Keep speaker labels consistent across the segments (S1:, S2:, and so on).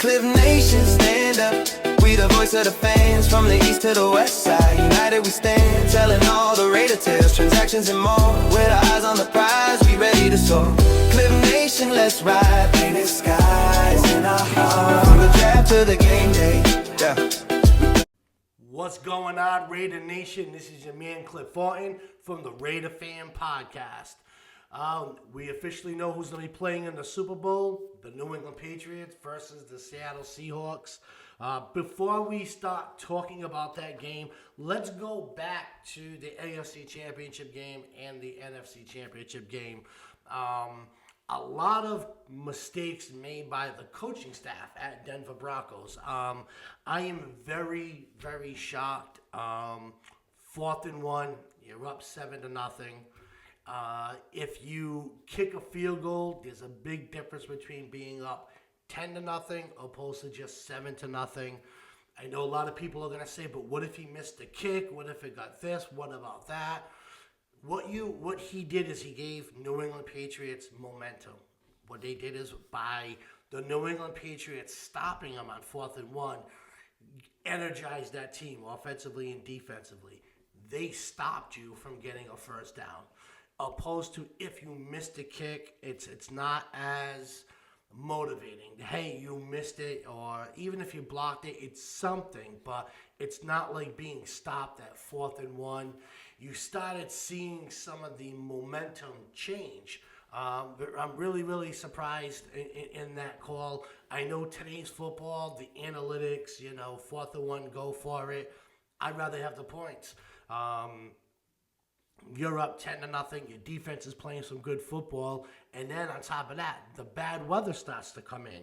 S1: Cliff Nation, stand up. We the voice of the fans, from the east to the west side. United we stand, telling all the Raider tales, transactions and more. With our eyes on the prize, we ready to soar. Cliff Nation, let's ride. Painted skies in our heart, from the draft to the game day. Yeah.
S2: What's going on, Raider Nation? This is your man Cliff Fortin from the Raider Fan Podcast. We officially know who's going to be playing in the Super Bowl, the New England Patriots versus the Seattle Seahawks. Before we start talking about that game, let's go back to the AFC Championship game and the NFC Championship game. A lot of mistakes made by the coaching staff at Denver Broncos. I am very, very shocked. 4th and 1, you're up 7-0. If you kick a field goal, there's a big difference between being up 10-0 opposed to just 7-0. I know a lot of people are going to say, but what if he missed the kick? What if it got this? What about that? What he did is he gave New England Patriots momentum. What they did is by the New England Patriots stopping them on 4th and 1, energized that team offensively and defensively. They stopped you from getting a first down. Opposed to if you missed a kick, it's not as motivating. Hey, you missed it, or even if you blocked it, it's something, but it's not like being stopped at 4th and 1. You started seeing some of the momentum change. I'm really, really surprised in that call. I know today's football, the analytics, 4th and 1, go for it. I'd rather have the points. You're up 10-0. Your defense is playing some good football, and then on top of that, the bad weather starts to come in.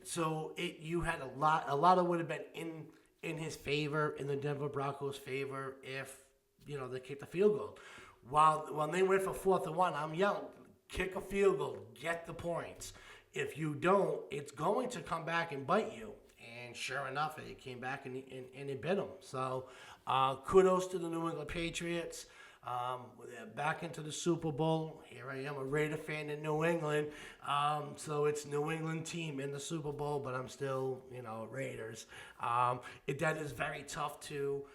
S2: So you had a lot of would have been in his favor, in the Denver Broncos' favor, if they kicked the field goal. When they went for 4th and 1, I'm yelling, kick a field goal, get the points. If you don't, it's going to come back and bite you. And sure enough, it came back and it bit them. So kudos to the New England Patriots. They're back into the Super Bowl. Here I am, a Raider fan in New England. So it's New England team in the Super Bowl, but I'm still, Raiders. That is very tough to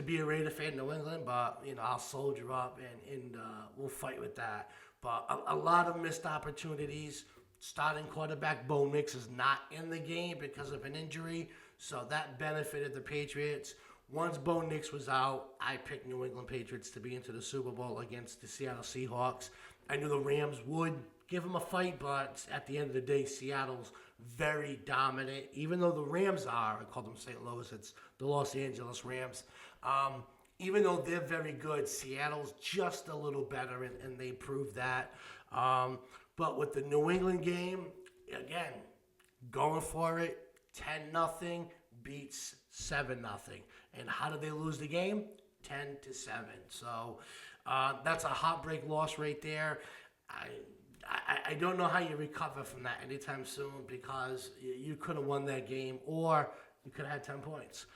S2: be a Raider fan in New England, but, I'll soldier up and we'll fight with that. But a lot of missed opportunities. Starting quarterback Bo Nix is not in the game because of an injury, so that benefited the Patriots. Once Bo Nix was out, I picked New England Patriots to be into the Super Bowl against the Seattle Seahawks. I knew the Rams would give them a fight, but at the end of the day, Seattle's very dominant. Even though the Rams are, I call them St. Louis, it's the Los Angeles Rams. Even though they're very good, Seattle's just a little better, and they proved that. But with the New England game, again, going for it, 10-0 beats 7-0. And how did they lose the game? 10-7. So that's a heartbreak loss right there. I don't know how you recover from that anytime soon, because you could have won that game, or you could have had 10 points.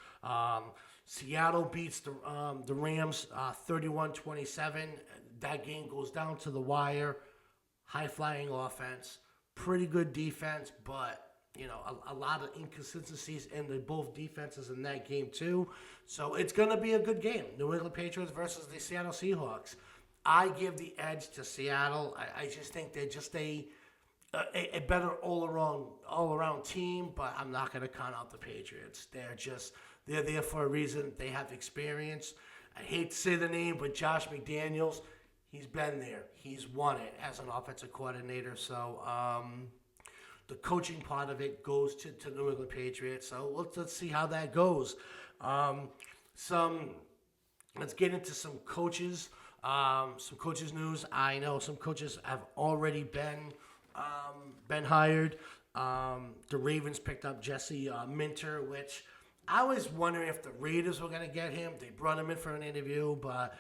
S2: Seattle beats the Rams 31-27. That game goes down to the wire. High-flying offense, pretty good defense, but a lot of inconsistencies in both defenses in that game too. So it's going to be a good game. New England Patriots versus the Seattle Seahawks. I give the edge to Seattle. I just think they're just a better all-around team, but I'm not going to count out the Patriots. They're there for a reason. They have experience. I hate to say the name, but Josh McDaniels, he's been there. He's won it as an offensive coordinator. So the coaching part of it goes to New England Patriots. So let's see how that goes. Let's get into some coaches. Some coaches news. I know some coaches have already been hired. The Ravens picked up Jesse Minter, which I was wondering if the Raiders were going to get him. They brought him in for an interview, but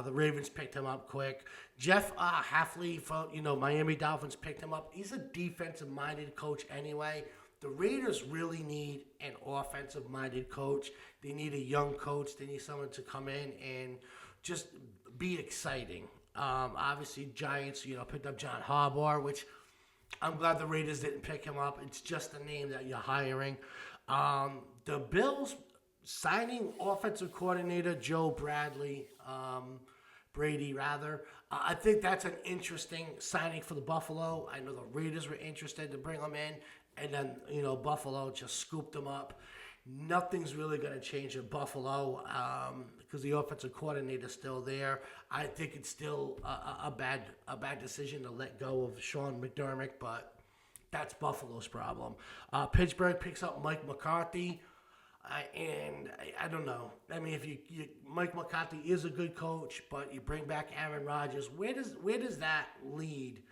S2: the Ravens picked him up quick. Jeff Hafley, Miami Dolphins picked him up. He's a defensive-minded coach anyway. The Raiders really need an offensive-minded coach. They need a young coach. They need someone to come in and just be exciting. Obviously, Giants, picked up John Harbaugh, which I'm glad the Raiders didn't pick him up. It's just a name that you're hiring. The Bills signing offensive coordinator Joe Brady rather. I think that's an interesting signing for the Buffalo. I know the Raiders were interested to bring him in, and then Buffalo just scooped him up. Nothing's really going to change in Buffalo because the offensive coordinator's still there. I think it's still a bad decision to let go of Sean McDermott, but that's Buffalo's problem. Pittsburgh picks up Mike McCarthy, and I don't know. I mean, if Mike McCarthy is a good coach, but you bring back Aaron Rodgers, where does that lead?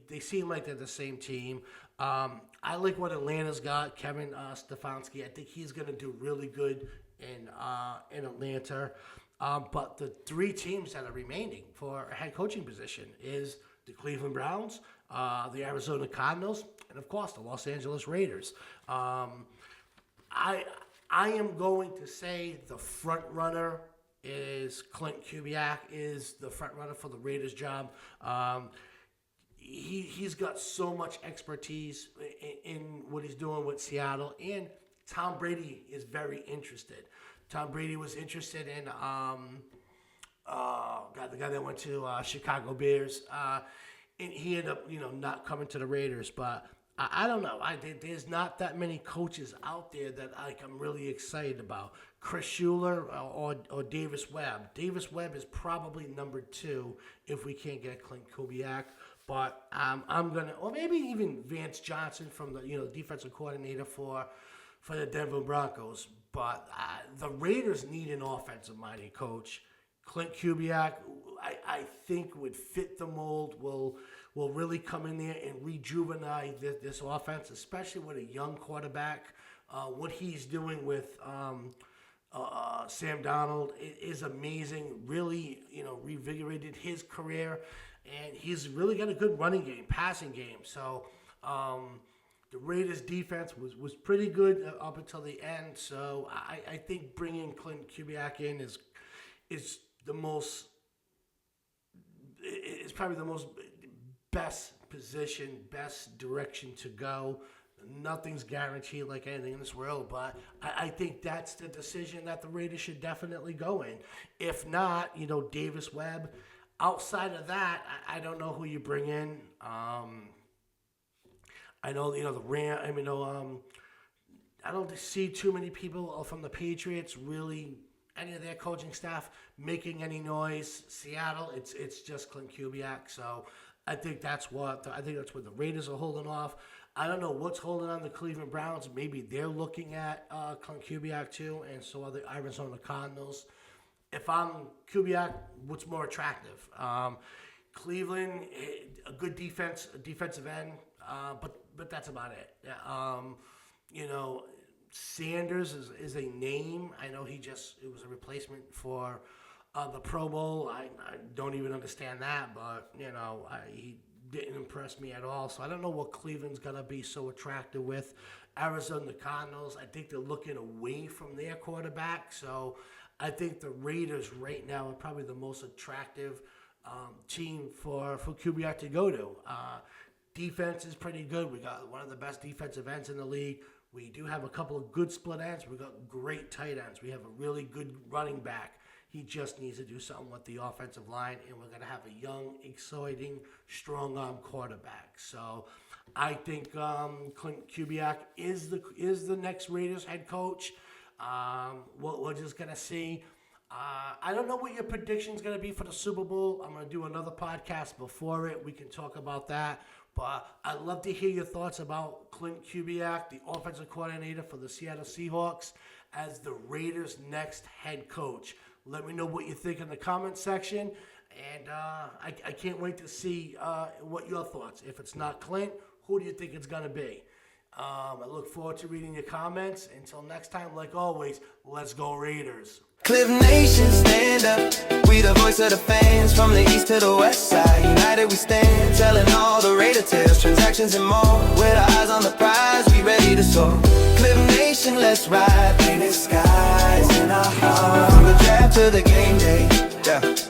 S2: They seem like they're the same team. I like what Atlanta's got, Kevin Stefanski. I think he's going to do really good in Atlanta. But the three teams that are remaining for a head coaching position is the Cleveland Browns, the Arizona Cardinals, and of course the Los Angeles Raiders. I am going to say the front runner is Klint Kubiak is the front runner for the Raiders job. He's got so much expertise in what he's doing with Seattle, and Tom Brady is very interested. Tom Brady was interested in the guy that went to Chicago Bears, and he ended up not coming to the Raiders. But I don't know. There's not that many coaches out there that I'm really excited about. Chris Shula or Davis Webb. Davis Webb is probably number 2 if we can't get Klint Kubiak. But I'm gonna, or maybe even Vance Johnson from the defensive coordinator for the Denver Broncos. But the Raiders need an offensive-minded coach. Klint Kubiak, I think, would fit the mold. Will really come in there and rejuvenate this offense, especially with a young quarterback. What he's doing with Sam Darnold is amazing. Really, revigorated his career. And he's really got a good running game, passing game. So the Raiders' defense was pretty good up until the end. So I think bringing Klint Kubiak in is probably the most best position, best direction to go. Nothing's guaranteed like anything in this world, but I think that's the decision that the Raiders should definitely go in. If not, Davis Webb. Outside of that, I don't know who you bring in. I know the Ram. I don't see too many people from the Patriots really, any of their coaching staff making any noise. Seattle, it's just Klint Kubiak. So I think that's what the Raiders are holding off. I don't know what's holding on the Cleveland Browns. Maybe they're looking at Klint Kubiak too, and so are the Arizona Cardinals. If I'm Kubiak, what's more attractive? Cleveland, a good defensive end, but that's about it. Sanders is a name. I know it was a replacement for the Pro Bowl. I don't even understand that, but he didn't impress me at all. So I don't know what Cleveland's gonna be so attractive with. Arizona Cardinals, I think they're looking away from their quarterback. So I think the Raiders right now are probably the most attractive team for Kubiak to go to. Defense is pretty good. We got one of the best defensive ends in the league. We do have a couple of good split ends. We got great tight ends. We have a really good running back. He just needs to do something with the offensive line, and we're going to have a young, exciting, strong-arm quarterback. So I think Klint Kubiak is the next Raiders head coach. We're just going to see. I don't know what your prediction is going to be for the Super Bowl. I'm going to do another podcast before it. We can talk about that. But I'd love to hear your thoughts about Klint Kubiak, the offensive coordinator for the Seattle Seahawks, as the Raiders' next head coach. Let me know what you think in the comment section. And I can't wait to see what your thoughts. If it's not Klint, who do you think it's going to be? I look forward to reading your comments. Until next time, like always, let's go Raiders.
S1: Cliff Nation, stand up. We the voice of the fans, from the east to the west side. United we stand, telling all the Raider tales, transactions and more. With our eyes on the prize, we ready to soar. Cliff Nation, let's ride. Painted skies in our heart, from the draft to the game day. Yeah.